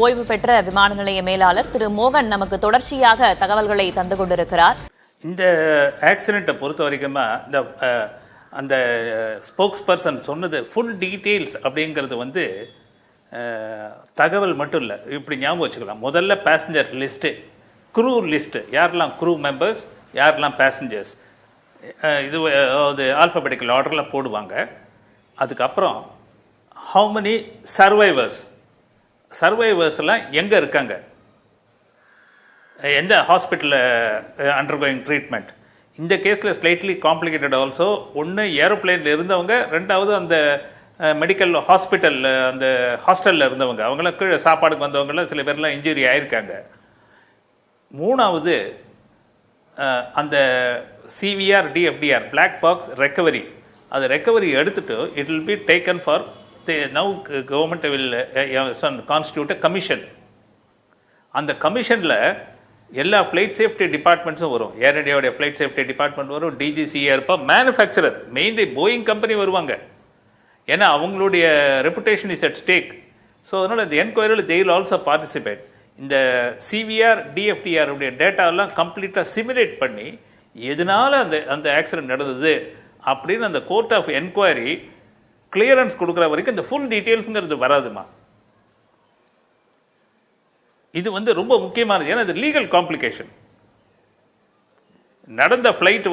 ஓய்வு பெற்ற விமான நிலைய மேலாளர் திரு மோகன் நமக்கு தொடர்ச்சியாக தகவல்களை தந்து கொண்டிருக்கிறார். இந்த ஆக்சிடென்ட்டை பொறுத்த வரைக்கும் இந்த அந்த ஸ்போக்ஸ் பர்சன் சொன்னது ஃபுல் டீட்டெயில்ஸ் அப்படிங்கிறது தகவல் மட்டும் இல்லை. இப்படி ஞாபகம் வச்சுக்கலாம். முதல்ல பேசஞ்சர் லிஸ்ட்டு, க்ரூ லிஸ்ட்டு, யாரெல்லாம் க்ரூ மெம்பர்ஸ், யாரெல்லாம் பேசஞ்சர்ஸ், இது ஆல்ஃபபெட்டிக்கல் ஆர்டரில் போடுவாங்க. அதுக்கப்புறம் ஹவு மெனி சர்வைவர்ஸ்லாம் எங்கே இருக்காங்க, எந்த ஹாஸ்பிட்டலில் அண்டர்கோயிங் ட்ரீட்மெண்ட். இந்த கேஸில் ஸ்லைட்லி காம்ப்ளிகேட்டட் ஆல்சோ. ஒன்று ஏரோப்ளேனில் இருந்தவங்க, ரெண்டாவது அந்த மெடிக்கல் ஹாஸ்பிட்டலில் அந்த ஹாஸ்டலில் இருந்தவங்க, அவங்களாம் கீழே சாப்பாடுக்கு வந்தவங்களாம் சில பேர்லாம் இன்ஜுரி ஆயிருக்காங்க. மூணாவது அந்த CVR DFDR black box recovery, அது ரெக்கவரி எடுத்துட்டு it will be taken for now government will constitute commission. அந்த கமிஷனில் எல்லா ஃப்ளைட் சேஃப்டி டிபார்ட்மெண்ட்ஸும் வரும். ஏர் இண்டியாவுடைய ஃப்ளைட் சேஃப்டி டிபார்ட்மெண்ட் வரும், டிஜிசிஏ இருப்பா, மேனுஃபேக்சரர் மெயின்லி போயிங் கம்பெனி வருவாங்க. ஏன்னா அவங்களுடைய reputation is at stake. So அதனால் இந்த என்கொயரியில் தே வில் ஆல்சோ பார்ட்டிசிபேட். இந்த சிவிஆர் டிஎஃப்டிஆர் உடைய டேட்டாவெல்லாம் கம்ப்ளீட்டாக சிமுலேட் பண்ணி எதனால அந்த ஆக்சிடென்ட் நடந்தது அப்படின்னு அந்த கோர்ட் ஆஃப் என்கொயரி கிளியரன்ஸ் கொடுக்குற வரைக்கும் இந்த ஃபுல் டீட்டெயில்ஸுங்கிறது வராதுமா. இது ரொம்ப முக்கியமானது. ஏன்னா இது லீகல் காம்ப்ளிகேஷன். நடந்த ஃப்ளைட்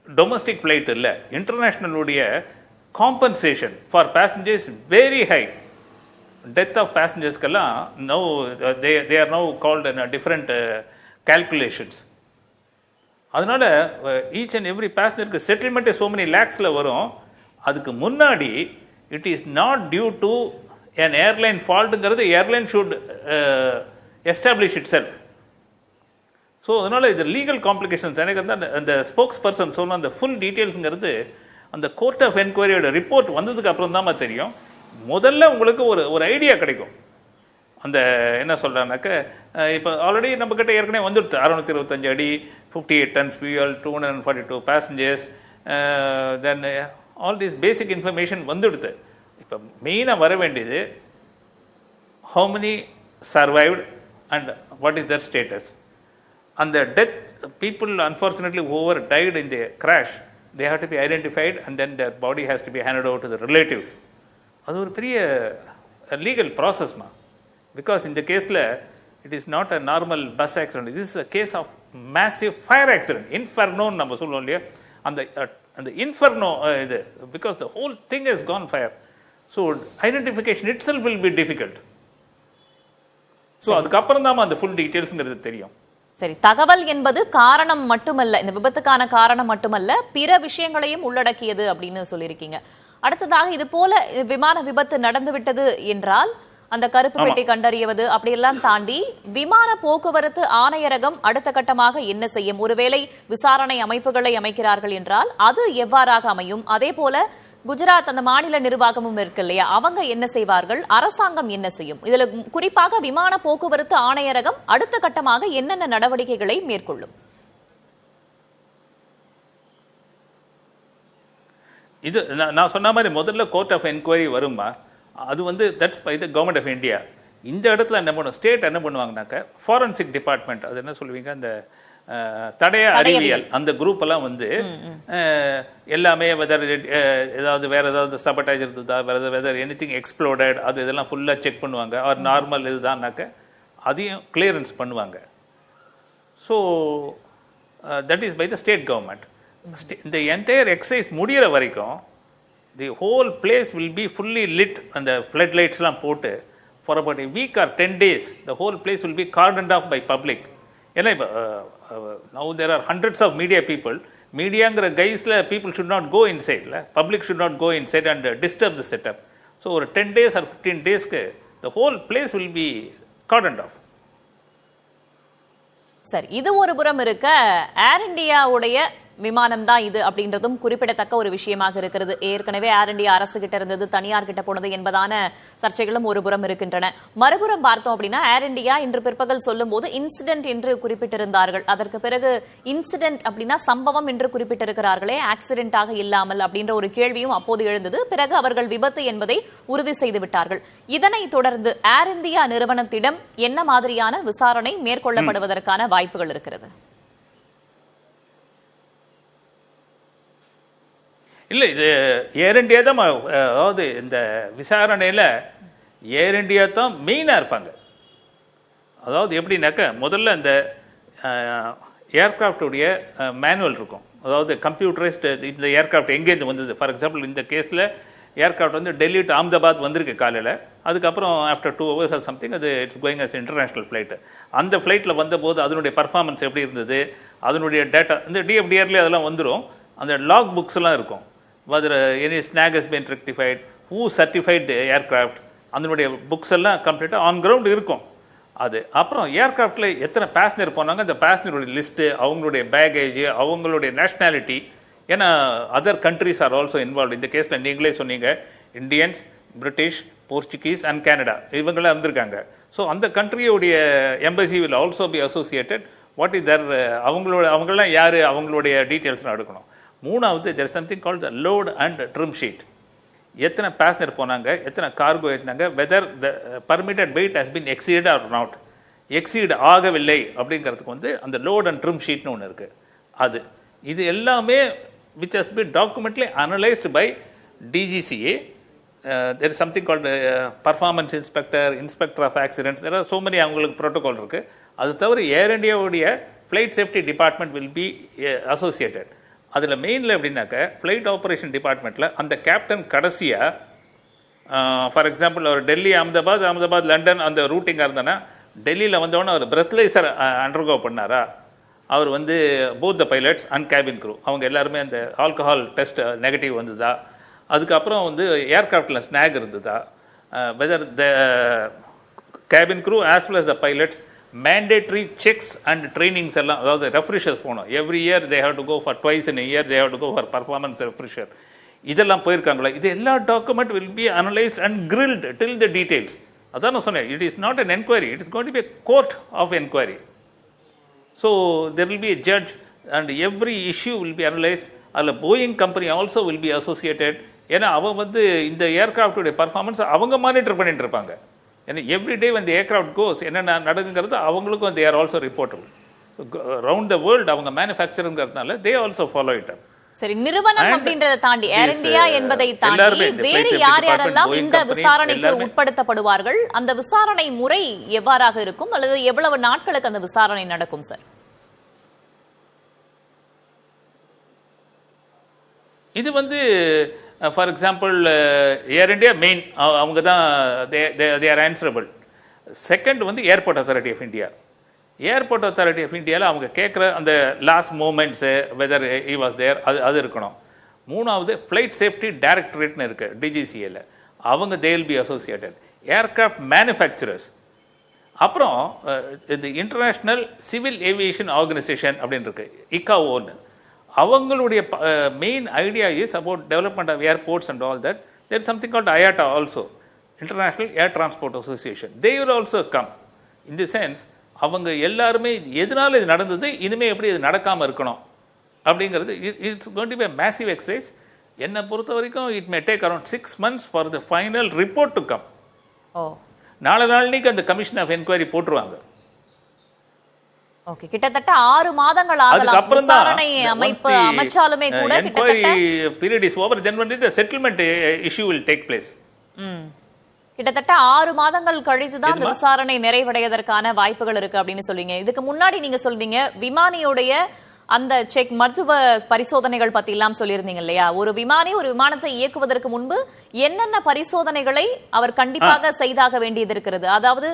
டொமஸ்டிக் ஃப்ளைட் இல்லை, இன்டர்நேஷ்னலுடைய compensation for passengers very high. Death of பேசஞ்சர்ஸ்க்கெல்லாம் they are now called in different calculations. அதனால் ஈச் அண்ட் எவ்ரி பேசஞ்சருக்கு செட்டில்மெண்ட்டே so many lakhsல வரும். அதுக்கு முன்னாடி it is not due to an airline ஃபால்ட்டுங்கிறது airline should establish itself. So அதனால் இது லீகல் காம்ப்ளிகேஷன்ஸ். எனக்கு அந்த ஸ்போக்ஸ் பர்சன் சொன்ன அந்த ஃபுல் டீட்டெயில்ஸுங்கிறது அந்த கோர்ட் ஆஃப் என்கொயரியோட ரிப்போர்ட் வந்ததுக்கு அப்புறம் தான் தெரியும். முதல்ல உங்களுக்கு ஒரு ஐடியா கிடைக்கும். அந்த என்ன சொல்கிறாங்கனாக்க, இப்போ ஆல்ரெடி நம்மக்கிட்ட ஏற்கனவே வந்துடுது 625 அடி, 58 tons fuel, 242 passengers, then all this basic information வந்துடுது. இப்போ மெயினாக வர வேண்டியது how many survived and what is their status. அந்த death people unfortunately over died in the crash, they have to be identified and then their body has to be handed over to the relatives. அது ஒரு பெரிய legal ப்ராசஸ்மா. Because இந்த கேஸில் it is not a normal bus accident. இது is a case of massive fire accident. இன்ஃபர்னோன்னு நம்ம சொல்லுவோம் இல்லையா, அந்த இன்ஃபர்னோ இது, because the whole thing is on fire. So identification itself will be difficult. So அதுக்கப்புறம் தான் அந்த ஃபுல் டீட்டெயில்ஸுங்கிறது தெரியும். சரி, தகவல் என்பது காரணம் மட்டுமல்ல, இந்த விபத்துக்கான காரணம் மட்டுமல்ல, பிற விஷயங்களையும் உள்ளடக்கியது அப்படின்னு சொல்லியிருக்கீங்க. அடுத்ததாக, இது போல விமான விபத்து நடந்துவிட்டது என்றால் அந்த கருப்பு பெட்டி கண்டறியவது அப்படியெல்லாம் தாண்டி விமான போக்குவரத்து ஆணையரகம் அடுத்த கட்டமாக என்ன செய்யும்? ஒருவேளை விசாரணை அமைப்புகளை அமைக்கிறார்கள் என்றால் அது எவ்வாறாக அமையும்? அதே போல குஜராத் அந்த மாநில நிர்வாகமும் இருக்கு இல்லையா, அவங்க என்ன செய்வார்கள்? அரசாங்கம் என்ன செய்யும்? இதுல குறிப்பாக விமான போக்குவரத்து ஆணையரகம் அடுத்த கட்டமாக என்னென்ன நடவடிக்கைகளை மேற்கொள்ளும்? இது நான் சொன்ன மாதிரி முதல்ல கோர்ட் ஆஃப் என்கொயரி வருமா, அது that's by the government of India. இந்த இடத்துல என்ன பண்ணும், ஸ்டேட் என்ன பண்ணுவாங்கனாக்க ஃபாரன்சிக் டிபார்ட்மெண்ட், அது என்ன சொல்லுவீங்க, அந்த தடய அறிவியல், அந்த குரூப் எல்லாம் எல்லாமே வெதர் ஏதாவது வேற ஏதாவது சபட்டாஜ் இருந்ததா, வெதர் எனிதிங் எக்ஸ்ப்ளோடட், அது இதெல்லாம் ஃபுல்லாக செக் பண்ணுவாங்க. ஆர் நார்மல் இதுதான்னாக்க அதையும் கிளியரன்ஸ் பண்ணுவாங்க. So that is by the state government. இந்த என்டையர் எக்ஸசைஸ் முடிகிற வரைக்கும் the whole place will be fully lit. அந்த ஃப்ளட் லைட்ஸ்லாம் போட்டு for about a week or 10 days the whole place will be cordoned off by public. ஏன்னா இப்போ now there are hundreds of media people. மீடியாங்கிற கைஸில் people should not go inside, public should not go inside and disturb the setup. So ஒரு 10 days or 15 daysக்கு the whole place will be cordoned off. சரி, இது ஒரு புறம் இருக்க, ஏர் இந்தியாவுடைய விமானம் தான் இது அப்படின்றதும் குறிப்பிடத்தக்க ஒரு விஷயமாக இருக்கிறது. ஏற்கனவே ஏர் இந்தியா அரசு கிட்ட இருந்தது, தனியார் கிட்ட போனது என்பதான சர்ச்சைகளும் ஒரு புறம் இருக்கின்றன. மறுபுறம் பார்த்தோம் அப்படின்னா ஏர் இந்தியா இன்று பிற்பகல் சொல்லும் போது இன்சிடென்ட் என்று குறிப்பிட்டிருந்தார்கள். அதற்கு பிறகு இன்சிடென்ட் அப்படின்னா சம்பவம் என்று குறிப்பிட்டிருக்கிறார்களே, ஆக்சிடென்டாக இல்லாமல் அப்படின்ற ஒரு கேள்வியும் அப்போது எழுந்தது. பிறகு அவர்கள் விபத்து என்பதை உறுதி செய்து விட்டார்கள். இதனைத் தொடர்ந்து ஏர் இந்தியா நிறுவனத்திடம் என்ன மாதிரியான விசாரணை மேற்கொள்ளப்படுவதற்கான வாய்ப்புகள் இருக்கிறது? இல்லை, இது ஏர் இண்டியா தான். அதாவது இந்த விசாரணையில் ஏர் இண்டியா தான் மெயினாக இருப்பாங்க. அதாவது எப்படின்னாக்க முதல்ல இந்த ஏர்கிராஃப்டுடைய மேனுவல் இருக்கும். அதாவது கம்ப்யூட்டரைஸ்டு இந்த ஏர்கிராஃப்ட் எங்கேருந்து வந்தது. ஃபார் எக்ஸாம்பிள் இந்த கேஸில் ஏர்கிராஃப்ட் வந்து டெல்லி டு அஹமதாபாத் வந்திருக்கு காலையில். அதுக்கப்புறம் ஆஃப்டர் 2 hours ஆர் சம்திங் அது it's going as international flight. அந்த ஃப்ளைட்டில் வந்தபோது அதனுடைய பர்ஃபார்மன்ஸ் எப்படி இருந்தது, அதனுடைய டேட்டா இந்த டிஎஃப்டிஆர்லேயே அதெல்லாம் வந்துடும். அந்த லாக் புக்ஸ் எல்லாம் இருக்கும். whether any snag has been rectified, who certified the aircraft, அதனுடைய புக்ஸ் எல்லாம் கம்ப்ளீட்டாக ஆன் கிரவுண்ட் இருக்கும். அது அப்புறம் ஏர்கிராஃப்டில் எத்தனை பேசஞ்சர் போனாங்க, அந்த பேசஞ்சருடைய லிஸ்ட்டு, அவங்களுடைய பேகேஜ், அவங்களுடைய நேஷ்னாலிட்டி. ஏன்னா other countries are also involve. இந்த கேஸில் நீங்களே சொன்னீங்க Indians, British, Portuguese and Canada இவங்களாம் இருந்திருக்காங்க. ஸோ அந்த கண்ட்ரியோடைய embassy will also be associated. What is their அவங்களாம் யார், அவங்களுடைய டீட்டெயில்ஸ்லாம் எடுக்கணும். மூணாவது there is something called the load and trim sheet. எத்தனை பேசஞ்சர் போனாங்க, எத்தனை கார்கோ ஏற்றினாங்க, whether the permitted weight has been exceed or not. Exceed ஆகவில்லை அப்படிங்கிறதுக்கு வந்து அந்த லோட் அண்ட் ட்ரிம் ஷீட்னு ஒன்று இருக்குது. அது இது எல்லாமே which has been documentally analyzed by DGCA. There is something called performance inspector, inspector of accidents. There are so many அவங்களுக்கு ப்ரோட்டோகால் இருக்குது. அது தவிர ஏர் இண்டியாவுடைய flight safety department will be associated. அதில் மெயினில் எப்படின்னாக்க ஃப்ளைட் ஆப்ரேஷன் டிபார்ட்மெண்ட்டில் அந்த கேப்டன் கடைசியாக ஃபார் எக்ஸாம்பிள் அவர் டெல்லி அஹமதாபாத் லண்டன் அந்த ரூட்டிங்காக இருந்தேன்னா டெல்லியில் வந்தோடனே அவர் பிரெத்லைசர் அண்டர்கோ பண்ணாரா, அவர் வந்து both the pilots and cabin crew அவங்க எல்லாருமே அந்த ஆல்கஹால் டெஸ்ட் நெகட்டிவ் வந்ததா, அதுக்கப்புறம் வந்து ஏர்கிராஃப்டில் ஸ்னாக் இருந்ததா, whether the cabin crew as well as the pilots mandatory checks and trainings எல்லாம், அதாவது ரெஃப்ரெஷர்ஸ் போகணும். Every year they have to go for twice in year they have to go for performance refresher. இதெல்லாம் போயிருக்காங்களா, இது எல்லா document will be analysed and grilled till the details. அதான் நான் சொன்னேன், it is not an enquiry, it is going to be a court of enquiry. So there will be a judge and every issue will be analyzed. அதில் Boeing company also will be associated. ஏன்னா அவங்க வந்து இந்த ஏர்கிராஃப்டுடைய performance அவங்க monitor பண்ணிட்டு இருப்பாங்க. ஏன்னா every day வந்து ஏர்கிராஃப்ட் கோஸ் என்னென்ன நடக்குங்கிறது அவங்களுக்கும் they are also reportable. Round the world அவங்க மேனுஃபேக்சருங்கிறதுனால தே ஆல்சோ ஃபாலோ இட். சரி, நிறுவனம் அப்படின்றத தாண்டி ஏர் இந்தியா என்பதை தாண்டி வேறு யார் யாரெல்லாம் இந்த விசாரணைக்கு உட்படுத்தப்படுவார்கள், அந்த விசாரணை முறை எவ்வாறாக இருக்கும், அல்லது எவ்வளவு நாட்களுக்கு அந்த விசாரணை நடக்கும் சார்? இது வந்து for example Air India main, அவங்க தான் தே ஆர் ஆன்சரபிள். செகண்ட் வந்து airport authority of India. Airport authority of இந்தியாவில் அவங்க கேட்குற அந்த last moments whether he was there அது இருக்கணும். மூணாவது ஃப்ளைட் சேஃப்டி டைரக்டரேட்னு இருக்குது டிஜிசிஏல, அவங்க they will be associated. Aircraft manufacturers, அப்புறம் இந்த இன்டர்நேஷ்னல் சிவில் ஏவியேஷன் ஆர்கனைசேஷன் அப்படின்னு இருக்கு, ICAO-ன்னு. அவங்களுடைய main idea is about development of airports and all that. There is something called IATA also, international air transport association. They will also come. In the sense அவங்க எல்லாருமே எதனால இது நடந்தது, இனிமேல் எப்படி இது நடக்காமல் இருக்கணும் அப்படிங்கிறது. It's going to be a massive exercise. என்னை பொறுத்த வரைக்கும் it may take around 6 months for the final report to come. நாளைக்கு அந்த கமிஷன் ஆஃப் என்கொயரி போட்டுருவாங்க. ஓகே, கிட்டத்தட்ட 6 மாதங்கள் ஆகலாம் விசாரணை அமைப்பு அமைச்சாலுமே கூட. Inquiry period is over, then வந்து the settlement issue will take place. கிட்டத்தட்ட 6 மாதங்கள் கழித்து தான் இந்த விசாரணை நிறைவடைவதற்கான வாய்ப்புகள் இருக்கு அப்படின்னு சொல்றீங்க. இதுக்கு முன்னாடி நீங்க சொல்றீங்க விமானியுடைய அந்த செக் மருத்துவ பரிசோதனைகள் பத்தி எல்லாம் சொல்லியிருந்தீங்க இல்லையா? ஒரு விமானி ஒரு விமானத்தை இயக்குவதற்கு முன்பு என்னென்ன பரிசோதனைகளை அவர் கண்டிப்பாக செய்தாக வேண்டியது இருக்கிறது, அதாவது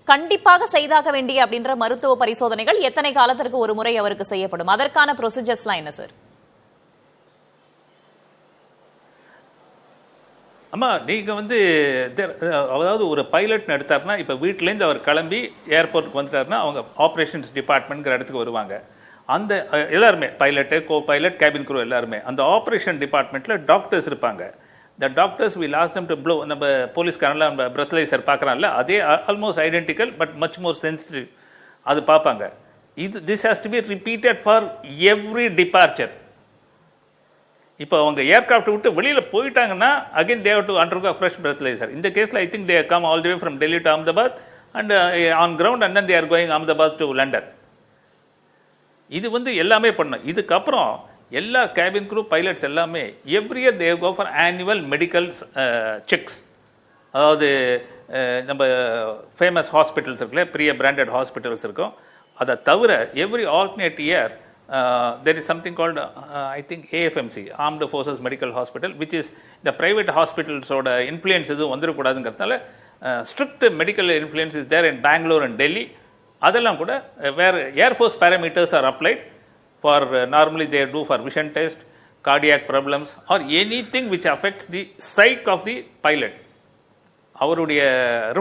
கண்டிப்பாக செய்தாக வேண்டிய அப்படின்ற மருத்துவ பரிசோதனைகள் எத்தனை காலத்திற்கு ஒரு முறை அவருக்கு செய்யப்படும், அதற்கான ப்ரொசீஜர்ஸ்லாம் என்ன சார்? அம்மா நீங்கள் வந்து அதாவது ஒரு பைலட்னு எடுத்தாருன்னா இப்போ வீட்டிலேருந்து அவர் கிளம்பி ஏர்போர்ட்டுக்கு வந்துட்டாருன்னா அவங்க ஆப்ரேஷன்ஸ் டிபார்ட்மெண்ட்ங்கிற இடத்துக்கு வருவாங்க. அந்த எல்லாருமே pilot, co pilot, cabin crew எல்லாருமே அந்த ஆப்ரேஷன் டிபார்ட்மெண்ட்டில் டாக்டர்ஸ் இருப்பாங்க. The doctors will ask them to blow. நம்ம போலீஸ்காரன்லாம் நம்ம பிரெத்லைசர் பார்க்குறான்ல, அதே almost identical but much more sensitive. அது பார்ப்பாங்க. This has to be repeated for every departure. இப்போ அவங்க ஏர்கிராஃப்ட் விட்டு வெளியில் போயிட்டாங்கன்னா again they have to undergo fresh breathalyser. இந்த கேஸில் I think they come all the way from Delhi to Ahmedabad and on ground and then they are going Ahmedabad to London. இது எல்லாமே பண்ணும். இதுக்கப்புறம் எல்லா கேபின் க்ரூ பைலட்ஸ் எல்லாமே every year they go for annual medical checks. அதாவது நம்ம ஃபேமஸ் ஹாஸ்பிட்டல்ஸ் இருக்குல்ல, பெரிய பிராண்டட் ஹாஸ்பிட்டல்ஸ் இருக்கும். அதை தவிர every alternate year there is something called I think AFMC, Armed Forces Medical Hospital, which is the private hospitals oda influence edu vandirukudadungiradhanaல strict medical influence is there in Bangalore and Delhi. Adallam kuda where Air Force parameters are applied for normally they do for vision test, cardiac problems or anything which affects the psyche of the pilot. அவருடைய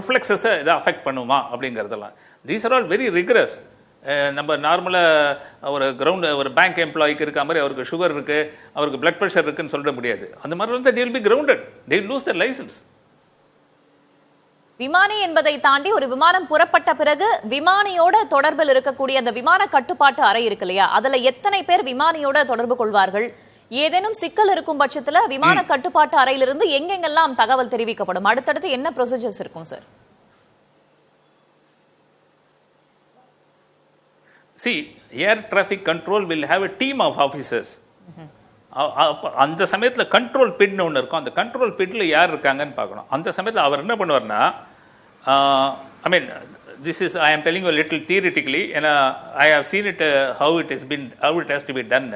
ரிஃப்ளெக்ஸஸை இதை affect பண்ணுமா அப்படிங்கிறதெல்லாம். These are all very rigorous. நம்ம நார்மலாக ஒரு bank எம்ப்ளாய்க்கு இருக்க மாதிரி அவருக்கு சுகர் இருக்குது, அவருக்கு பிளட் ப்ரெஷர் இருக்குன்னு சொல்ல முடியாது. அந்த மாதிரி வந்து they will be grounded, they will lose their license. விமானி என்பதை தாண்டி ஒரு விமானம் புறப்பட்ட பிறகு விமானியோட தொடர்பில் இருக்கக்கூடிய அந்த விமான கட்டுப்பாட்டு அறை இருக்கு இல்லையா, அதுல எத்தனை பேர் விமானியோட தொடர்பு கொள்வார்கள்? ஏதேனும் சிக்கல் இருக்கும் பட்சத்துல விமான கட்டுப்பாட்டு அறையிலிருந்து எங்கெங்கெல்லாம் தகவல் தெரிவிக்கப்படும்? அடுத்தடுத்து என்ன ப்ரொசீஜர்ஸ் இருக்கும் sir? See, air traffic control will have a team of officers. அந்த சமயத்தில் கண்ட்ரோல் பிட்னு ஒன்று இருக்கும். அந்த கண்ட்ரோல் பிட்டில் யார் இருக்காங்கன்னு பார்க்கணும். அந்த சமயத்தில் அவர் என்ன பண்ணுவார்னா, ஐ மீன் this is I am telling you a little theoretically, and I have seen it how it has to be done.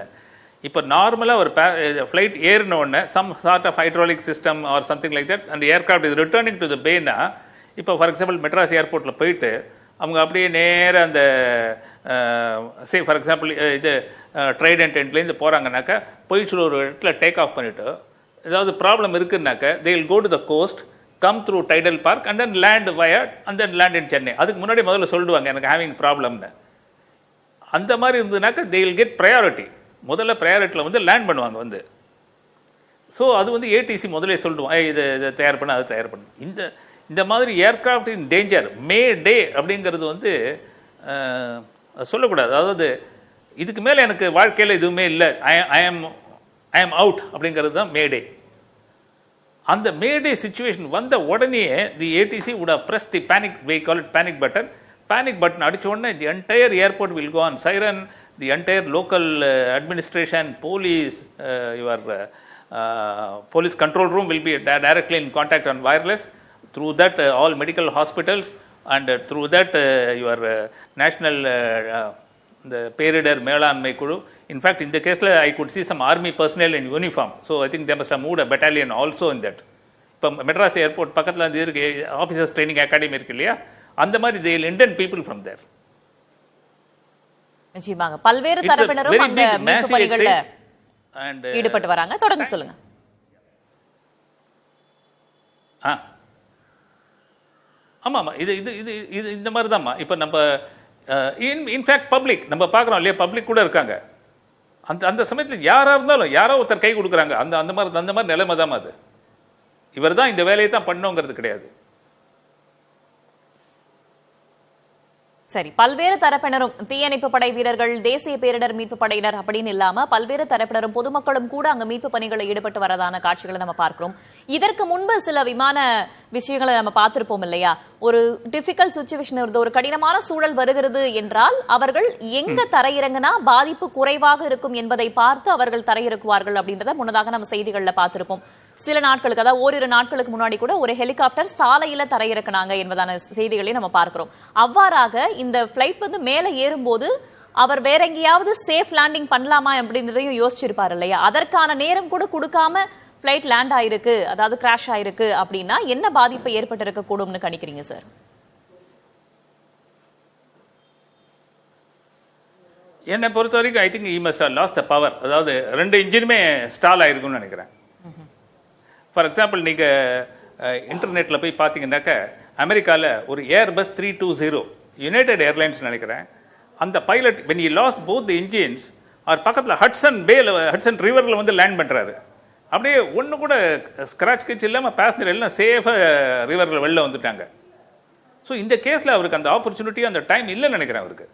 இப்போ நார்மலாக ஒரு ஃப்ளைட் ஏறின உடனே some sort of hydraulic system or something like that அந்த aircraft is returning to the பேனா. இப்போ for example Madras ஏர்போர்ட்டில் போயிட்டு அவங்க அப்படியே நேராக அந்த ஃபார் எக்ஸாம்பிள் இது ட்ரைடன்ட் எண்ட்லேருந்து போகிறாங்கனாக்கா போயிட்டு ஒரு இடத்துல டேக் ஆஃப் பண்ணிவிட்டு ஏதாவது problem இருக்குன்னாக்கா they will go to the cost, come through tidal park and then land wired and then land இன் சென்னை. அதுக்கு முன்னாடி முதல்ல சொல்லிடுவாங்க எனக்கு ஹேவிங் ப்ராப்ளம்னு. அந்த மாதிரி இருந்ததுனாக்கா தே வில் கெட் ப்ரையாரிட்டி. முதல்ல ப்ரையாரிட்டியில் வந்து லேண்ட் பண்ணுவாங்க வந்து. ஸோ அது வந்து ஏடிசி முதலே சொல்லிடுவோம், இதை தயார் பண்ண அதை தயார் பண்ணு. இந்த மாதிரி ஏர்கிராஃப்ட் இன் டேஞ்சர் மே டே அப்படிங்கிறது வந்து சொல்லக்கூடாது. அதாவது இதுக்கு மேலே எனக்கு வாழ்க்கையில் எதுவுமே இல்லை, ஐ ஆம் அவுட் அப்படிங்கிறது தான் மே டே. அந்த மே டே சிச்சுவேஷன் வந்த உடனே தி ADC would have pressed the panic, we call it panic button. Panic button அடிச்ச உடனே the entire airport will go on siren, the entire local administration, police, your police control room will be directly in contact on wireless. Through that all medical hospitals and through that your national the பேரிடர் மேலாண்மை குழு. In fact in the case I could see some army personnel in uniform, so I think they must have moved a battalion also in that. இப்போ Madras airport பக்கத்தில் வந்து இருக்கு officers training academy இருக்கு இல்லையா, அந்த மாதிரி they will indent people from there. நிச்சயமாக பல்வேறு தரப்பினரும் அந்த மீட்பு பணிகளில் ஈடுபட்டு வராங்க. தொடர்ந்து சொல்லுங்க. ஆமாம், இது இது இது இது இந்த மாதிரி தான்மா. இப்போ நம்ம இன்ஃபேக்ட் பப்ளிக் நம்ம பார்க்குறோம் இல்லையா, பப்ளிக் கூட இருக்காங்க. அந்த சமயத்தில் யாராக இருந்தாலும் யாரோ ஒருத்தர் கை கொடுக்குறாங்க. அந்த மாதிரி நிலைமை தான் அது. இவர் தான் இந்த வேலையை தான் பண்ணோங்கிறது கிடையாது. சரி, பல்வேறு தரப்பினரும் தீயணைப்பு படை வீரர்கள், தேசிய பேரிடர் மீட்பு படையினர் அப்படின்னு இல்லாம பல்வேறு தரப்பினரும் பொதுமக்களும் கூட அங்க மீட்பு பணிகளை ஈடுபட்டு வரதான காட்சிகளை நம்ம பார்க்கிறோம். இதற்கு முன்பு சில விமான விஷயங்களை நம்ம பார்த்திருப்போம் இல்லையா? ஒரு டிஃபிகல்ட் சிச்சுவேஷன் வருது, ஒரு கடினமான சூழல் வருகிறது என்றால் அவர்கள் எங்க தரையிறங்கினா பாதிப்பு குறைவாக இருக்கும் என்பதை பார்த்து அவர்கள் தரையிறக்குவார்கள் அப்படின்றத முன்னதாக நம்ம செய்திகள்ல பார்த்திருப்போம். சில நாட்களுக்கு, அதாவது ஓரிரு நாட்களுக்கு முன்னாடி கூட ஒரு ஹெலிகாப்டர் சாலையில தரையிறக்கினாங்க என்பதான செய்திகளை நம்ம பார்க்கிறோம். அவ்வாறாக இந்த பிளைட் வந்து மேல ஏறும்போது அவர் வேற எங்கேயாவது சேஃப் லேண்டிங் பண்ணலாமா அப்படின்றதையும் யோசிச்சிருப்பாரு இல்லையா? அதற்கான நேரம் கூட கொடுக்காம பிளைட் லேண்ட் ஆயிருக்கு, அதாவது கிராஷ் ஆயிருக்கு அப்படின்னா என்ன பாதிப்பு ஏற்பட்டு இருக்க கூடும்னு கணிக்கிறீங்க சார்? என்னை பொறுத்த வரைக்கும் I think he must have lost the power. அதாவது ரெண்டு இன்ஜினுமே ஸ்டால் ஆயிருக்கும்னு நினைக்கிறேன். ஃபார் எக்ஸாம்பிள் நீங்கள் இன்டர்நெட்டில் போய் பார்த்தீங்கன்னாக்க அமெரிக்காவில் ஒரு ஏர்பஸ் 320 யுனைடெட் ஏர்லைன்ஸ் நினைக்கிறேன், அந்த pilot when he lost both the engines அவர் பக்கத்தில் ஹட்சன் ரிவரில் வந்து லேண்ட் பண்ணுறாரு. அப்படியே ஒன்று கூட ஸ்க்ராட்ச் கிச் இல்லாமல் பேசஞ்சர் எல்லாம் சேஃபாக ரிவரில் வெளில வந்துட்டாங்க. ஸோ இந்த கேஸில் அவருக்கு அந்த ஆப்பர்ச்சுனிட்டி அந்த டைம் இல்லைன்னு நினைக்கிறேன் அவருக்கு.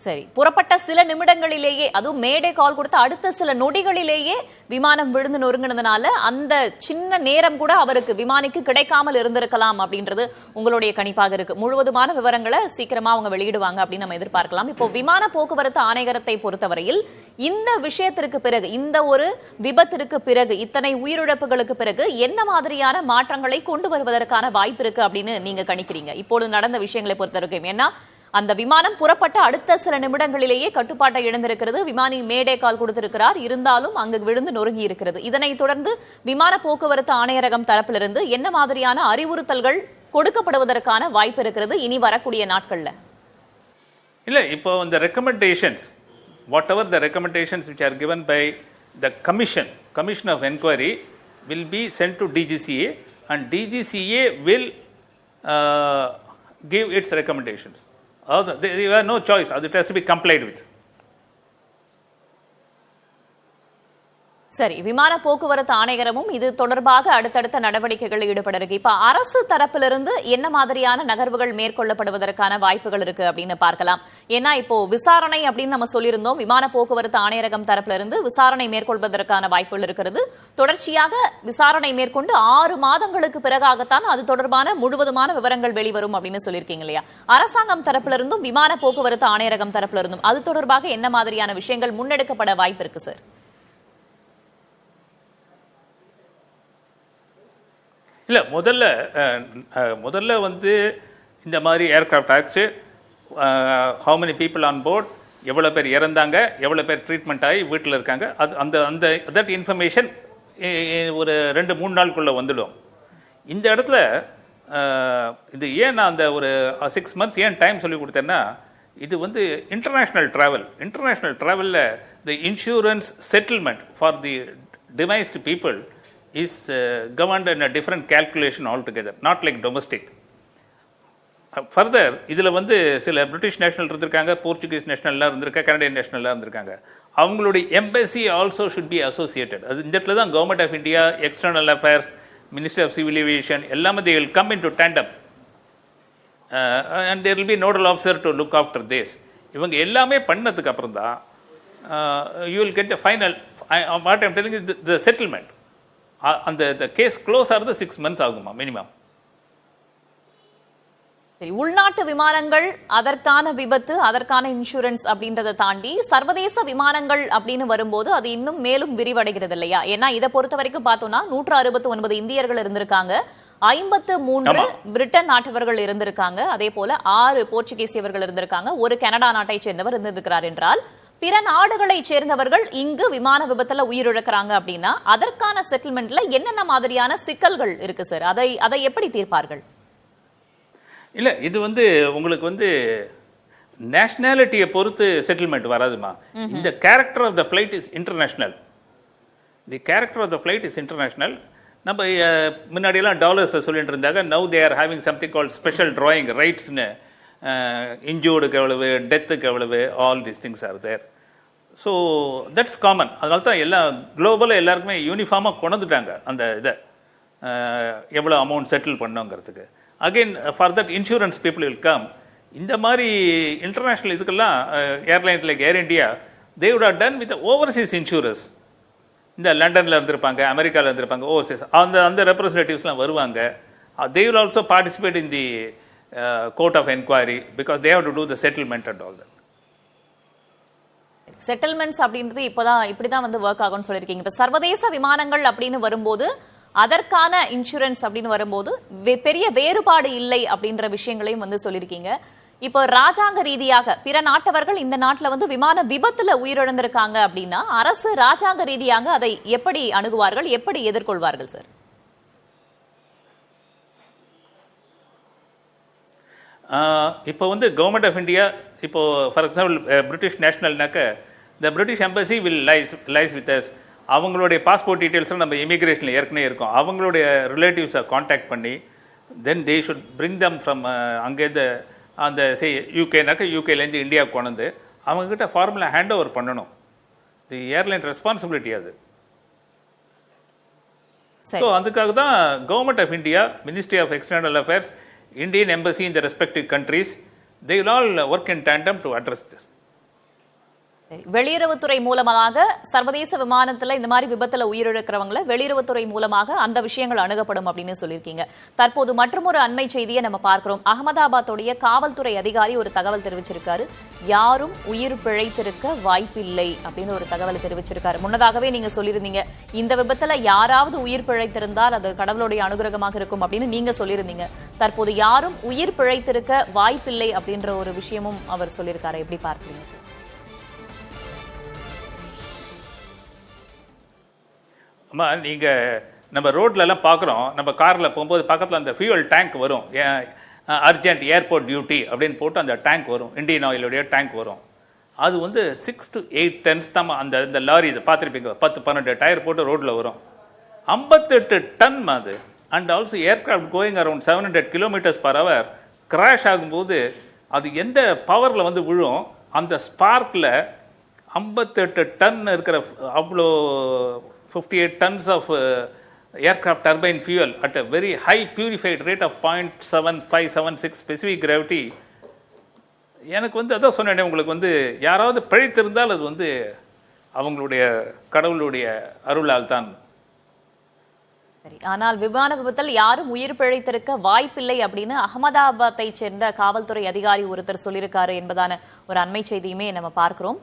சரி, புறப்பட்ட சில நிமிடங்களிலேயே, அதுவும் மேடே கால் கொடுத்த அடுத்த சில நொடிகளிலேயே விமானம் விழுந்து நொறுங்கினதுனால அந்த சின்ன நேரம் கூட அவருக்கு விமானிக்கு கிடைக்காமல் இருந்திருக்கலாம் அப்படின்றது உங்களுடைய கணிப்பாக இருக்கு. முழுவதுமான விவரங்களை சீக்கிரமா அவங்க வெளியிடுவாங்க அப்படின்னு நம்ம எதிர்பார்க்கலாம். இப்போ விமான போக்குவரத்து ஆணையரத்தை பொறுத்தவரையில் இந்த விஷயத்திற்கு பிறகு, இந்த ஒரு விபத்திற்கு பிறகு, இத்தனை உயிரிழப்புகளுக்கு பிறகு என்ன மாதிரியான மாற்றங்களை கொண்டு வருவதற்கான வாய்ப்பு இருக்கு அப்படின்னு நீங்க கணிக்கிறீங்க இப்பொழுது நடந்த விஷயங்களை பொறுத்தவரைக்கும்? ஏன்னா அந்த விமானம் புறப்பட்ட அடுத்த சில நிமிடங்களிலேயே கட்டுப்பாட்டை இழந்திருக்கிறது. விமானி மேடே கால் கொடுத்திருக்கிறார், இருந்தாலும் அங்கு விழுந்து நொறுங்கி இருக்கிறது. இதனைத் தொடர்ந்து விமான போக்குவரத்து ஆணையரகம் தரப்பிலிருந்து என்ன மாதிரியான அறிவுறுத்தல்கள் கொடுக்கப்படுவதற்கான வாய்ப்பு இருக்கிறது இனி வரக்கூடிய நாட்கள்ல? இல்ல, இப்போ இந்த recommendations, what ever the recommendations which are given by the commission of inquiry will be sent to DGCA and DGCA will give its recommendations. They have no choice. It has to be complied with. சரி, விமான போக்குவரத்து ஆணையரமும் இது தொடர்பாக அடுத்தடுத்த நடவடிக்கைகளில் ஈடுபட இருக்கு. இப்ப அரசு தரப்பிலிருந்து என்ன மாதிரியான நகர்வுகள் மேற்கொள்ளப்படுவதற்கான வாய்ப்புகள் இருக்கு அப்படின்னு பார்க்கலாம். ஏன்னா இப்போ விசாரணை அப்படின்னு நம்ம சொல்லியிருந்தோம், விமான போக்குவரத்து ஆணையரகம் தரப்பிலிருந்து விசாரணை மேற்கொள்வதற்கான வாய்ப்புகள் இருக்கிறது. தொடர்ச்சியாக விசாரணை மேற்கொண்டு 6 மாதங்களுக்கு பிறகாகத்தான் அது தொடர்பான முழுவதுமான விவரங்கள் வெளிவரும் அப்படின்னு சொல்லியிருக்கீங்க இல்லையா? அரசாங்கம் தரப்பிலிருந்தும் விமான போக்குவரத்து ஆணையரகம் தரப்பிலிருந்தும் அது தொடர்பாக என்ன மாதிரியான விஷயங்கள் முன்னெடுக்கப்பட வாய்ப்பு இருக்கு சார்? இல்லை, முதல்ல வந்து இந்த மாதிரி ஏர்கிராஃப்ட் ஆச்சு, how many people on board, எவ்வளோ பேர் இறந்தாங்க, எவ்வளோ பேர் ட்ரீட்மெண்ட் ஆகி வீட்டில் இருக்காங்க, அது அந்த தட் இன்ஃபர்மேஷன் ஒரு 2-3 நாளுக்குள்ளே வந்துடும். இந்த இடத்துல இது ஏன் நான் அந்த ஒரு 6 months ஏன் டைம் சொல்லி கொடுத்தேன்னா, இது வந்து இன்டர்நேஷ்னல் ட்ராவலில் the insurance settlement for the demised people is governed in a different calculation altogether, not like domestic. Further, இதில் வந்து சில பிரிட்டிஷ் நேஷனல் இருந்திருக்காங்க, போர்ச்சுகீஸ் நேஷனல்லாம் இருந்திருக்காங்க, கனடியன் நேஷனல்லாம் இருந்திருக்காங்க. அவங்களுடைய embassy also should be associated. அது இந்த இடத்துல தான் government of India, external affairs, ministry of civil aviation எல்லாமே they will come into tandem and there will be nodal officer to look after this. இவங்க எல்லாமே பண்ணதுக்கு அப்புறம் தான் you will get the final, what I am telling you, the settlement. அந்த case close ஆகிறது 6 months ஆகுமா minimum. சரி, உள்நாட்டு விமானங்கள், அதற்கான விபத்து, அதற்கான இன்சூரன்ஸ் அப்படின்றத தாண்டி சர்வதேச விமானங்கள் அப்படின்னு வரும்போது அது இன்னும் மேலும் விரிவடைகிறது இல்லையா? ஏன்னா இதை பொறுத்த வரைக்கும் பார்த்தோம்னா 169 இந்தியர்கள் இருந்திருக்காங்க, 53 பிரிட்டன் நாட்டவர்கள் இருந்திருக்காங்க, அதே போல 6 போர்ச்சுகீசியவர்கள் இருந்திருக்காங்க, ஒரு கனடா நாட்டை சேர்ந்தவர் இருந்திருக்கிறார் என்றால் பிற நாடுகளை சேர்ந்தவர்கள் இங்கு விமான விபத்துல உயிரிழக்கிறாங்க அப்படின்னா அதற்கான செட்டில்மெண்ட்ல என்னென்ன மாதிரியான சிக்கல்கள் இருக்கு சார்? அதை எப்படி தீர்ப்பார்கள்? இல்ல, இது வந்து உங்களுக்கு வந்து நேஷனாலிட்டியை பொறுத்து செட்டில்மெண்ட் வராதுமா. இந்த character of the flight is international. நம்ம முன்னாடியெல்லாம் டாலர்ஸ்ல சொல்லிட்டு இருந்தாங்க. Now they are having something called special drawing ரைட்ஸ்னு. இன்ஜூர்டுக்கு எவ்வளவு, டெத்துக்கு எவ்வளவு, all this things are there. So that's common. அதனால தான் எல்லாம் குளோபலாக எல்லாருக்குமே யூனிஃபார்மாக கொண்டுட்டாங்க அந்த இதை, எவ்வளோ அமௌண்ட் செட்டில் பண்ணோங்கிறதுக்கு. Again for that insurance people will come. இந்த மாதிரி இன்டர்நேஷ்னல் இதுக்கெல்லாம் airlines like air India they would have done with overseas insurance. இந்த லண்டனில் இருந்திருப்பாங்க, அமெரிக்காவில் இருந்திருப்பாங்க, ஓவர்சீஸ் அந்த ரெப்ரஸன்டேட்டிவ்ஸ்லாம் வருவாங்க. They will also participate in the court of inquiry because they have to do the settlement and all that. Settlements அப்படின்றது இப்படிதான் வந்து ஒர்க் ஆகும்னு சொல்லியிருக்கீங்க. இப்போ சர்வதேச விமானங்கள் அப்படின்னு வரும்போது அதற்கான இன்சூரன்ஸ் அப்படின்னு வரும்போது பெரிய வேறுபாடு இல்லை அப்படின்ற விஷயங்களையும் வந்து சொல்லியிருக்கீங்க. இப்போ ராஜாங்க ரீதியாக பிற நாட்டவர்கள் இந்த நாட்டில் வந்து விமான விபத்துல உயிரிழந்திருக்காங்க அப்படின்னா அரசு ராஜாங்க ரீதியாக அதை எப்படி அணுகுவார்கள், எப்படி எதிர்கொள்வார்கள் சார்? இப்போ வந்து கவர்மெண்ட் ஆஃப் இந்தியா, இப்போ ஃபார் எக்ஸாம்பிள் பிரிட்டிஷ் நேஷனல்னாக்க the British embassy will liaise with us. அவங்களுடைய பாஸ்போர்ட் டீட்டெயில்ஸ்லாம் நம்ம இமிக்ரேஷனில் ஏற்கனவே இருக்கும். அவங்களுடைய ரிலேட்டிவ்ஸை காண்டாக்ட் பண்ணி then they should bring them from அங்கேருந்து அந்த யூகேனாக்க யூகேலேருந்து இந்தியாவுக்கு கொண்டு அவங்கக்கிட்ட ஃபார்முலா ஹேண்ட் ஓவர் பண்ணணும். தி ஏர்லைன் ரெஸ்பான்சிபிலிட்டி அது. ஸோ அதுக்காக தான் government of India, ministry of external affairs, Indian embassy in the respective countries, they will all work in tandem to address this. வெளியுறவுத்துறை மூலமாக சர்வதேச விமானத்துல இந்த மாதிரி விபத்துல உயிரிழக்கிறவங்களை வெளியுறவுத்துறை மூலமாக அந்த விஷயங்கள் அணுகப்படும் அப்படின்னு சொல்லியிருக்கீங்க. தற்போது மற்றொரு அண்மை செய்தியை நம்ம பார்க்கிறோம். அகமதாபாத்துடைய காவல்துறை அதிகாரி ஒரு தகவல் தெரிவிச்சிருக்காரு. யாரும் உயிர் பிழைத்திருக்க வாய்ப்பில்லை அப்படின்னு ஒரு தகவல் தெரிவிச்சிருக்காரு. முன்னதாகவே நீங்க சொல்லியிருந்தீங்க இந்த விபத்துல யாராவது உயிர் பிழைத்திருந்தால் அது கடவுளுடைய அனுகிரகமாக இருக்கும் அப்படின்னு நீங்க சொல்லியிருந்தீங்க. தற்போது யாரும் உயிர் பிழைத்திருக்க வாய்ப்பில்லை அப்படின்ற ஒரு விஷயமும் அவர் சொல்லியிருக்காரு. எப்படி பார்க்கிறீங்க சார்? அம்மா, நீங்கள் நம்ம ரோட்லலாம் பார்க்குறோம், நம்ம காரில் போகும்போது பக்கத்தில் அந்த ஃபியூவல் டேங்க் வரும், அர்ஜென்ட் ஏர்போர்ட் டியூட்டி அப்படின்னு போட்டு அந்த டேங்க் வரும், இண்டியன் ஆயிலுடைய டேங்க் வரும். அது வந்து 6 to 8 tons தான் அந்த லாரி. இதை பார்த்துருப்பீங்க, 10-12 டயர் போட்டு ரோட்டில் வரும். 58 டன் அது. And also aircraft going around 700 km/h crash ஆகும்போது அது எந்த பவரில் வந்து விழும், அந்த ஸ்பார்க்கில் 58 டன் இருக்கிற அவ்வளோ 58 tons of aircraft turbine fuel at a very high purified rate of 0.7576 specific gravity. எனக்கு வந்து அதான் சொன்னேன், உங்களுக்கு வந்து யாராவது பிழைத்திருந்தால் அது வந்து அவங்களுடைய கடவுளுடைய அருளால் தான். சரி, ஆனால் விமான விபத்தில் யாரும் உயிர் பிழைத்திருக்க வாய்ப்பில்லை அப்படின்னு அகமதாபாத்தை சேர்ந்த காவல்துறை அதிகாரி ஒருத்தர் சொல்லியிருக்காரு என்பதான ஒரு அண்மை செய்தியுமே நம்ம பார்க்கிறோம்.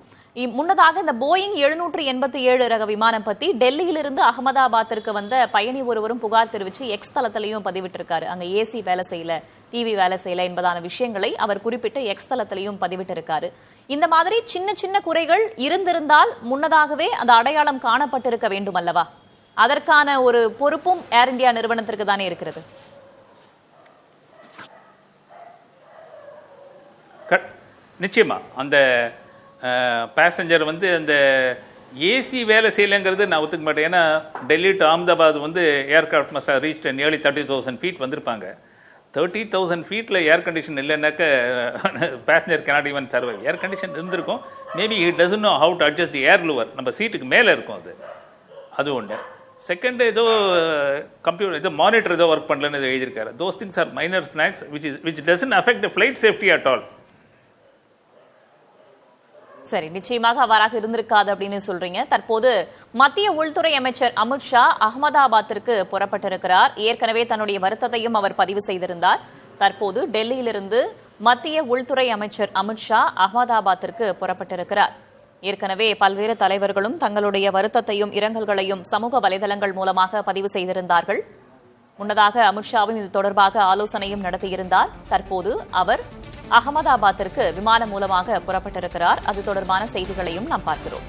முன்னதாக இந்த போயிங் 787 ரக விமானம் பத்தி டெல்லியிலிருந்து அகமதாபாத்திற்கு வந்த பயணி ஒருவரும் புகார் தெரிவித்து எக்ஸ் தளத்திலையும் பதிவிட்டிருக்காரு. அங்க ஏசி வேலை செய்யல, டிவி வேலை செய்யல என்பதான விஷயங்களை அவர் குறிப்பிட்டு எக்ஸ் தளத்திலையும் பதிவிட்டிருக்காரு. இந்த மாதிரி சின்ன சின்ன குறைகள் இருந்திருந்தால் முன்னதாகவே அந்த அடையாளம் காணப்பட்டிருக்க வேண்டும் அல்லவா? அதற்கான ஒரு பொறுப்பும் ஏர் இந்தியா நிறுவனத்திற்கு தானே இருக்கிறது. நிச்சயமா அந்த பேசஞ்சர் வந்து அந்த ஏசி வேலை செய்யலைங்கிறது நான் ஒத்துக்க மாட்டேன். ஏன்னா டெல்லி டு அஹமதாபாத் வந்து aircraft must reach nearly 30,000 feet வந்திருப்பாங்க. 30,000 feetல ஏர் கண்டிஷன் இல்லைன்னாக்க passenger cannot even survive. Air condition இருந்திருக்கும், maybe it doesn't know how to adjust the air louver. நம்ம சீட்டுக்கு மேலே இருக்கும் அது ஒன்று. செகண்ட், ஏதோ கம்ப்யூட்டர் ஏதோ மானிட்டர் ஏதோ ஒர்க் பண்ணலன்னு எழுதியிருக்காரு. Those things are minor snacks which doesn't affect the flight safety at all. சரி, நிச்சயமாக அவ்வாறாக இருந்திருக்காது அப்படின்னு சொல்றீங்க. தற்போது மத்திய உள்துறை அமைச்சர் அமித்ஷா அகமதாபாத்திற்கு புறப்பட்டிருக்கிறார். ஏற்கனவே தன்னுடைய வருத்தத்தையும் அவர் பதிவு செய்திருந்தார். தற்போது டெல்லியிலிருந்து மத்திய உள்துறை அமைச்சர் அமித்ஷா அகமதாபாத்திற்கு புறப்பட்டிருக்கிறார். ஏற்கனவே பல்வேறு தலைவர்களும் தங்களுடைய வருத்தத்தையும் இரங்கல்களையும் சமூக வலைதளங்கள் மூலமாக பதிவு செய்திருந்தார்கள். முன்னதாக அமித்ஷாவும் இது தொடர்பாக ஆலோசனையும் நடத்தியிருந்தார். தற்போது அவர் அகமதாபாத்திற்கு விமானம் மூலமாக புறப்பட்டிருக்கிறார். அது தொடர்பான செய்திகளையும் நாம் பார்க்கிறோம்.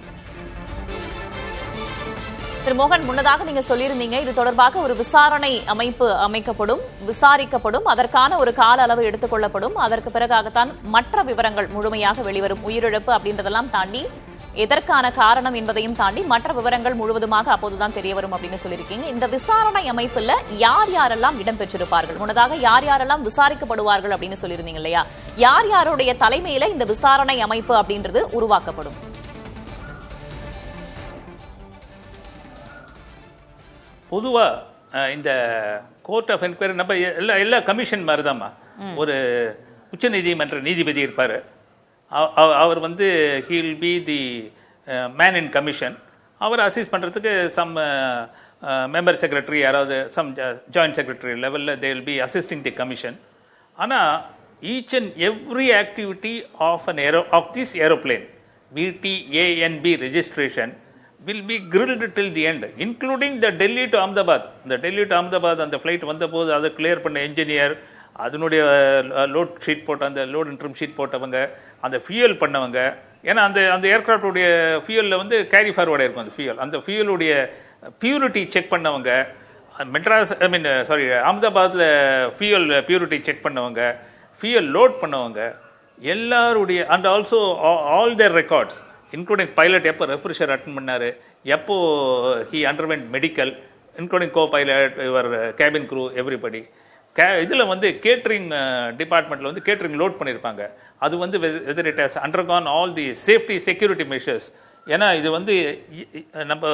திரு மோகன், முன்னதாக நீங்க சொல்லியிருந்தீங்க இது தொடர்பாக ஒரு விசாரணை அமைப்பு அமைக்கப்படும், விசாரிக்கப்படும், அதற்கான ஒரு கால அளவு எடுத்துக்கொள்ளப்படும், அதற்கு பிறகாகத்தான் மற்ற விவரங்கள் முழுமையாக வெளிவரும். உயிரிழப்பு அப்படின்றதெல்லாம் தாண்டி எதற்கான காரணம் என்பதையும் தாண்டி மற்ற விவரங்கள் முழுவதுமாக அப்போதுதான் தெரிய வரும் அப்படின்னு சொல்லியிருக்கீங்க. இந்த விசாரணை அமைப்புல யார் யாரெல்லாம் இடம்பெற்றிருப்பார்கள், முன்னதாக யார் யாரெல்லாம் விசாரிக்கப்படுவார்கள் அப்படின்னு சொல்லியிருந்தீங்க இல்லையா? யார் யாருடைய தலைமையில இந்த விசாரணை அமைப்பு அப்படின்றது உருவாக்கப்படும்? பொதுவா இந்த கோர்ட் ஆஃப் என்கொயரி நம்ம எல்லா கமிஷன் மாதிரிதாம்மா. ஒரு உச்ச நீதிமன்ற நீதிபதி இருப்பார். அவர் வந்து he'll be the man in commission. அவர் அசிஸ்ட் பண்ணுறதுக்கு சம் மெம்பர் செக்ரட்டரி, யாராவது சம் ஜாயிண்ட் செக்ரட்டரி லெவலில் they will be assisting the commission. ஆனால் each and every activity of this aeroplane VTANB registration will be grilled till the end, including the Delhi to Ahmedabad. The Delhi to Ahmedabad அந்த flight வந்தபோது அதை clear பண்ண engineer, அதனுடைய load sheet போட்ட அந்த load and trim sheet போட்டவங்க, அந்த fuel பண்ணவங்க. ஏன்னா அந்த ஏர்க்ராஃப்டுடைய ஃபியூயலில் வந்து கேரி ஃபார்வர்டாக இருக்கும் அந்த ஃபியூயல். அந்த ஃபியூயலுடைய பியூரிட்டி செக் பண்ணவங்க, அஹமதாபாத்தில் ஃபியூயல் பியூரிட்டி செக் பண்ணவங்க, ஃபியூயல் லோட் பண்ணவங்க எல்லாருடைய, and also all their records including pilot எப்போ ரெஃப்ரிஷர் அட்டன் பண்ணார், எப்போ he underwent medical, including co pilot, your cabin crew, everybody. இதில் வந்து கேட்ரிங் டிபார்ட்மெண்ட்டில் வந்து கேட்ரிங் லோட் பண்ணியிருப்பாங்க. அது வந்து whether it has undergone all the safety security measures. ஏன்னா இது வந்து நம்ம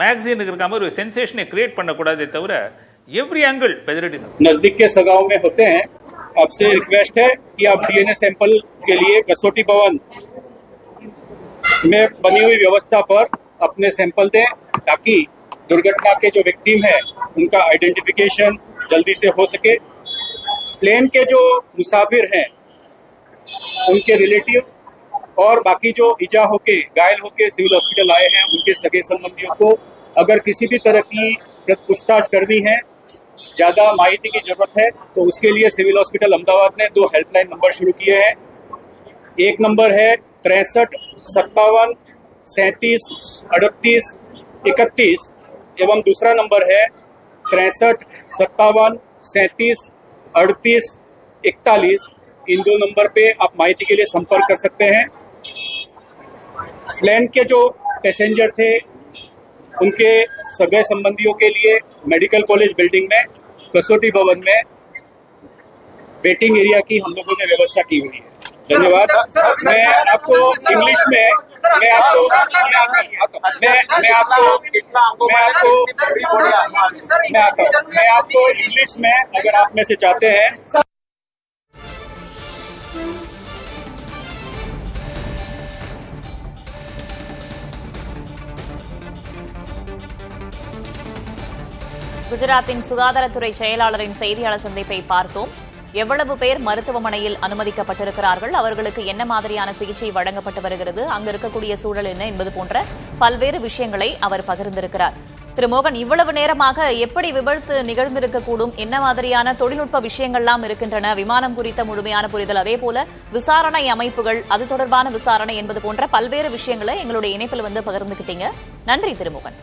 मैगजीन இருக்க மாதிரி ஒரு சென்சேஷனை கிரியேட் பண்ணக்கூடாதே தவிர every angle whether it is नजदीक के सगाओं में होते हैं. आपसे रिक्वेस्ट है कि आप डीएनए सैंपल के लिए कसौटी भवन में बनी हुई व्यवस्था पर अपने सैंपल दें ताकि दुर्घटना के जो विक्टिम है उनका आइडेंटिफिकेशन जल्दी से हो सके. प्लेन के जो मुसाफिर हैं उनके रिलेटिव और बाकी जो इजा होके घायल होके सिविल हॉस्पिटल आए हैं उनके सगे संबंधियों को अगर किसी भी तरह की पूछताछ करनी है, ज्यादा माहिती की जरूरत है, तो उसके लिए सिविल हॉस्पिटल अहमदाबाद ने 2 हेल्पलाइन नंबर शुरू किए हैं. एक नंबर है 63 57 37 38 31 एवं दूसरा नंबर है 63 57 37 38 41. इन 2 नंबर पे आप माहिती के लिए संपर्क कर सकते हैं. प्लेन के जो पैसेंजर थे उनके सगे संबंधियों के लिए मेडिकल कॉलेज बिल्डिंग में कसौटी भवन में वेटिंग एरिया की हम लोगों ने व्यवस्था की हुई है. धन्यवाद. मैं आपको इंग्लिश में मैं आपको इंग्लिश में अगर आप में से चाहते हैं. குஜராத்தின் சுகாதாரத்துறை செயலாளரின் செய்தியாளர் சந்திப்பை பார்த்தோம். எவ்வளவு பேர் மருத்துவமனையில் அனுமதிக்கப்பட்டிருக்கிறார்கள், அவர்களுக்கு என்ன மாதிரியான சிகிச்சை வழங்கப்பட்டு வருகிறது, அங்கு இருக்கக்கூடிய சூழல் என்ன என்பது போன்ற பல்வேறு விஷயங்களை அவர் பகிர்ந்திருக்கிறார். திரு மோகன், இவ்வளவு நேரமாக எப்படி விபத்து நிகழ்ந்திருக்கக்கூடும், என்ன மாதிரியான தொழில்நுட்ப விஷயங்கள்லாம் இருக்கின்றன, விமானம் குறித்த முழுமையான புரிதல், அதே போல விசாரணை அமைப்புகள், அது தொடர்பான விசாரணை என்பது போன்ற பல்வேறு விஷயங்களை எங்களுடைய இணைப்பில் வந்து பகிர்ந்துக்கிட்டீங்க. நன்றி திரு மோகன்.